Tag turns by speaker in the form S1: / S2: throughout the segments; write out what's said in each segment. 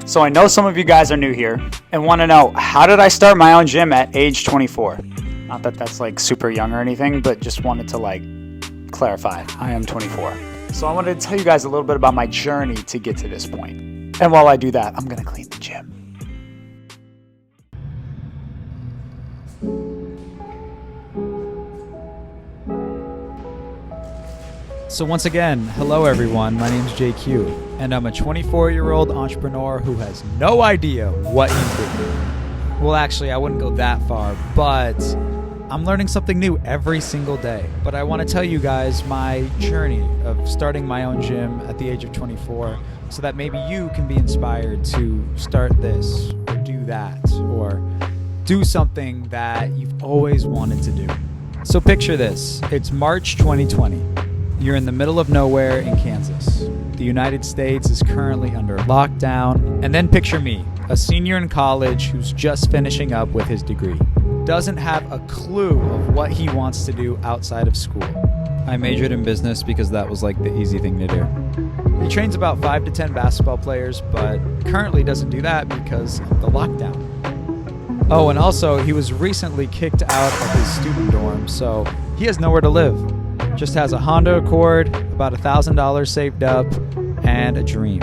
S1: So I know some of you guys are new here and want to know, how did I start my own gym at age 24? Not that that's like super young or anything, but just wanted to like clarify, I am 24. So I wanted to tell you guys a little bit about my journey to get to this point. And while I do that, I'm gonna clean the gym.
S2: So once again, hello everyone, my name's JQ, and I'm a 24-year-old entrepreneur who has no idea what he's doing. Well, actually, I wouldn't go that far, but I'm learning something new every single day. But I want to tell you guys my journey of starting my own gym at the age of 24, so that maybe you can be inspired to start this, or do that, or do something that you've always wanted to do. So picture this, it's March 2020. You're in the middle of nowhere in Kansas. The United States is currently under lockdown. And then picture me, a senior in college who's just finishing up with his degree. Doesn't have a clue of what he wants to do outside of school. I majored in business because that was like the easy thing to do. He trains about 5 to 10 basketball players, but currently doesn't do that because of the lockdown. Oh, and also he was recently kicked out of his student dorm, so he has nowhere to live. Just has a Honda Accord, about $1,000 saved up, and a dream.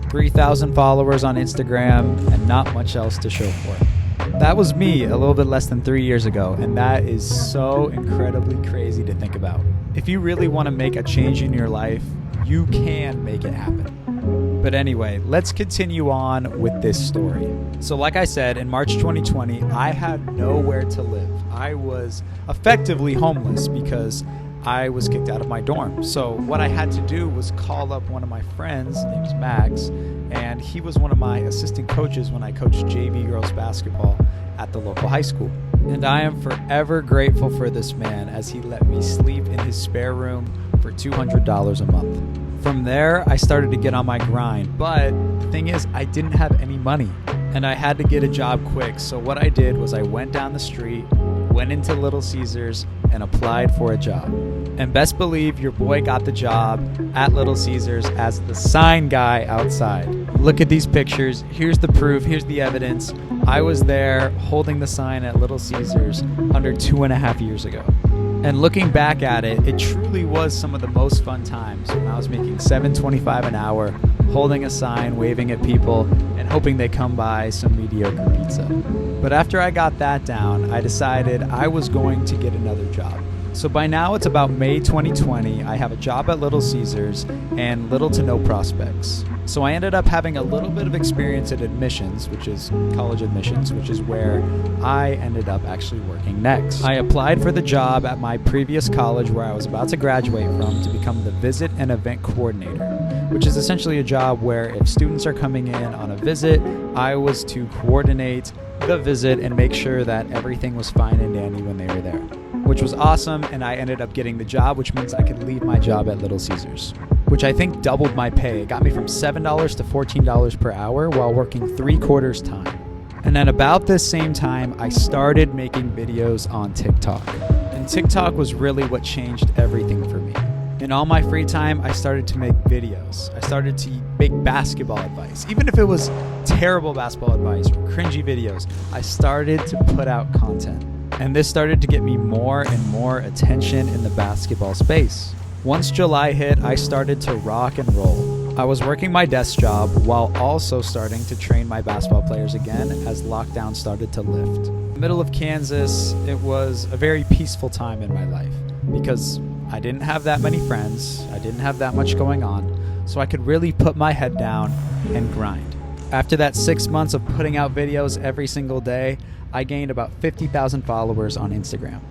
S2: 3,000 followers on Instagram, and not much else to show for it. That was me a little bit less than 3 years ago, and that is so incredibly crazy to think about. If you really want to make a change in your life, you can make it happen. But anyway, let's continue on with this story. So like I said, in March 2020, I had nowhere to live. I was effectively homeless because I was kicked out of my dorm. So what I had to do was call up one of my friends, his name is Max, and he was one of my assistant coaches when I coached JV girls basketball at the local high school. And I am forever grateful for this man, as he let me sleep in his spare room for $200 a month. From there, I started to get on my grind, but the thing is, I didn't have any money and I had to get a job quick. So what I did was I went down the street, went into Little Caesars, and applied for a job. And best believe your boy got the job at Little Caesars as the sign guy outside. Look at these pictures. Here's the proof. Here's the evidence. I was there holding the sign at Little Caesars under 2.5 years ago. And looking back at it, it truly was some of the most fun times when I was making $7.25 an hour, holding a sign, waving at people, and hoping they come buy some mediocre pizza. But after I got that down, I decided I was going to get another job. So by now it's about May 2020, I have a job at Little Caesars and little to no prospects. So I ended up having a little bit of experience at admissions, which is college admissions, which is where I ended up actually working next. I applied for the job at my previous college where I was about to graduate from to become the visit and event coordinator, which is essentially a job where if students are coming in on a visit, I was to coordinate the visit and make sure that everything was fine and dandy when they were there, which was awesome. And I ended up getting the job, which means I could leave my job at Little Caesars, which I think doubled my pay. It got me from $7 to $14 per hour while working 3/4 time. And at about this same time, I started making videos on TikTok. And TikTok was really what changed everything for me. In all my free time, I started to make videos. I started to make basketball advice. Even if it was terrible basketball advice or cringy videos, I started to put out content. And this started to get me more and more attention in the basketball space. Once July hit, I started to rock and roll. I was working my desk job while also starting to train my basketball players again as lockdown started to lift. In the middle of Kansas, it was a very peaceful time in my life because I didn't have that many friends, I didn't have that much going on, so I could really put my head down and grind. After that 6 months of putting out videos every single day, I gained about 50,000 followers on Instagram,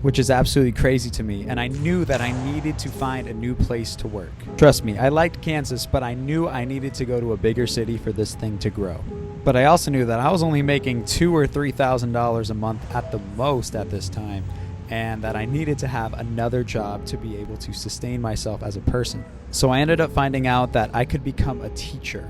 S2: which is absolutely crazy to me, and I knew that I needed to find a new place to work. Trust me, I liked Kansas, but I knew I needed to go to a bigger city for this thing to grow. But I also knew that I was only making $2,000 or $3,000 a month at the most at this time, and that I needed to have another job to be able to sustain myself as a person. So I ended up finding out that I could become a teacher.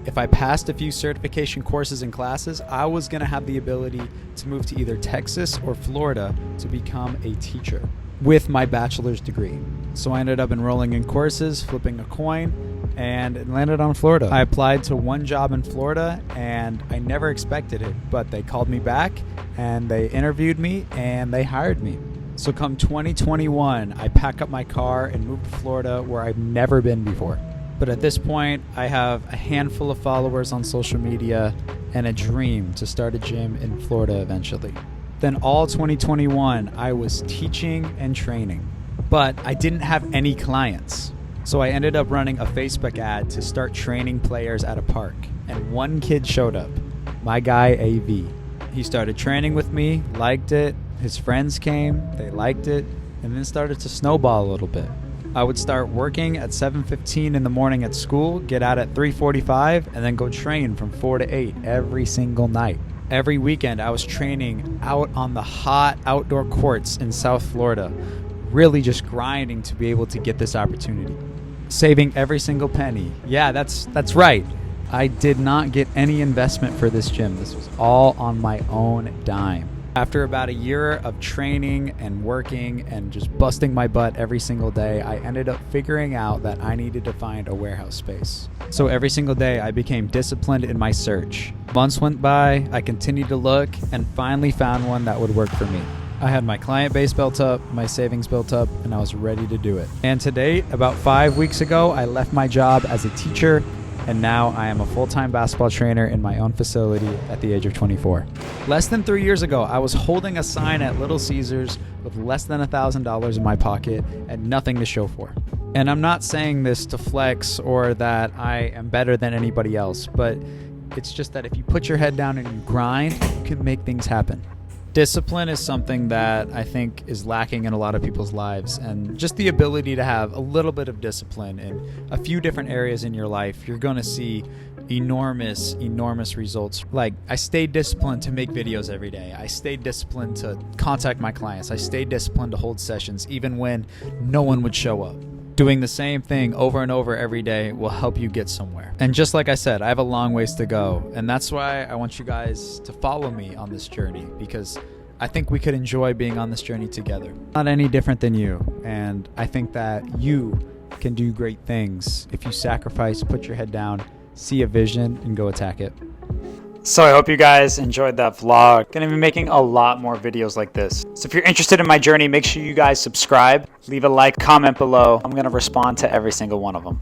S2: If I passed a few certification courses and classes, I was going to have the ability to move to either Texas or Florida to become a teacher with my bachelor's degree. So I ended up enrolling in courses, flipping a coin, and it landed on Florida. I applied to one job in Florida and I never expected it, but they called me back and they interviewed me and they hired me. So come 2021, I pack up my car and move to Florida where I've never been before. But at this point, I have a handful of followers on social media and a dream to start a gym in Florida eventually. Then all 2021, I was teaching and training, but I didn't have any clients. So I ended up running a Facebook ad to start training players at a park. And one kid showed up, my guy AV. He started training with me, liked it, his friends came, they liked it, and then started to snowball a little bit. I would start working at 7:15 in the morning at school, get out at 3:45, and then go train from 4 to 8 every single night. Every weekend I was training out on the hot outdoor courts in South Florida, really just grinding to be able to get this opportunity. Saving every single penny. Yeah, that's right. I did not get any investment for this gym. This was all on my own dime. After about a year of training and working and just busting my butt every single day, I ended up figuring out that I needed to find a warehouse space. So every single day I became disciplined in my search. Months went by, I continued to look, and finally found one that would work for me. I had my client base built up, my savings built up, and I was ready to do it. And to date, about 5 weeks ago, I left my job as a teacher, and now I am a full-time basketball trainer in my own facility at the age of 24. Less than 3 years ago, I was holding a sign at Little Caesars with less than $1,000 in my pocket and nothing to show for. And I'm not saying this to flex or that I am better than anybody else, but it's just that if you put your head down and you grind, you can make things happen. Discipline is something that I think is lacking in a lot of people's lives, and just the ability to have a little bit of discipline in a few different areas in your life, you're going to see enormous results. Like, I stayed disciplined to make videos every day. I stayed disciplined to contact my clients. I stayed disciplined to hold sessions even when no one would show up. Doing the same thing over and over every day will help you get somewhere. And just like I said, I have a long ways to go. And that's why I want you guys to follow me on this journey, because I think we could enjoy being on this journey together. Not any different than you. And I think that you can do great things if you sacrifice, put your head down, see a vision, and go attack it.
S1: So I hope you guys enjoyed that vlog. Gonna be making a lot more videos like this. So if you're interested in my journey, make sure you guys subscribe, leave a like, comment below. I'm gonna respond to every single one of them.